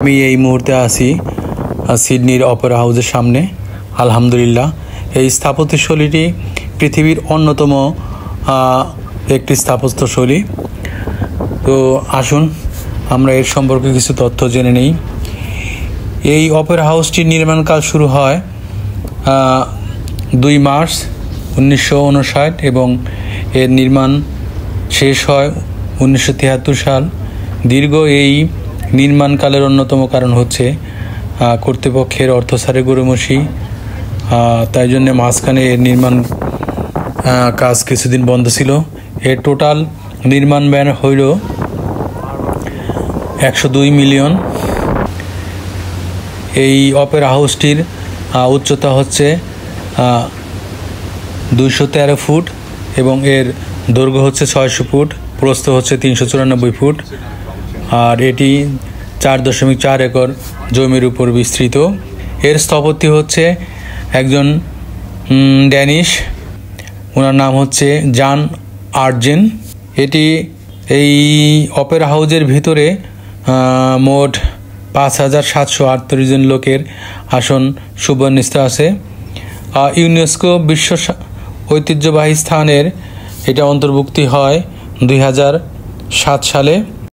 আমি এই মুহূর্তে আছি সিডনির অপেরা হাউসের সামনে। আলহামদুলিল্লাহ, এই স্থাপত্যশৈলীটি পৃথিবীর অন্যতম একটি স্থাপত্যশৈলী। তো আসুন আমরা এর সম্পর্কে কিছু তথ্য জেনে নিই। এই অপেরা হাউসটির নির্মাণকাল শুরু হয় 2 মার্চ 1959 এবং এর নির্মাণ শেষ হয় 1973 সাল। দীর্ঘ এই নির্মাণকালের অন্যতম কারণ হচ্ছে কর্তৃপক্ষের অর্থসারে গড়িমসি, তাই জন্যে মাঝখানে এর নির্মাণ কাজ কিছুদিন বন্ধ ছিল। এর টোটাল নির্মাণ ব্যয় হইল 102 মিলিয়ন। এই অপেরা হাউসটির উচ্চতা হচ্ছে 213 ফুট এবং এর দৈর্ঘ্য হচ্ছে 600 ফুট, প্রস্থ হচ্ছে 394 ফুট, আর এটি 4.4 একর জমির উপর বিস্তৃত। এর স্থপতি হচ্ছে একজন ড্যানিশ, ওনার নাম হচ্ছে জন আর্জেন। এই অপেরা হাউসের ভিতরে মোট 5738 জন লোকের আসন সুবর্ণিত আছে। ইউনেস্কো বিশ্ব ঐতিহ্যবাহী স্থানের এটা অন্তর্ভুক্তি হয় 2007 সালে।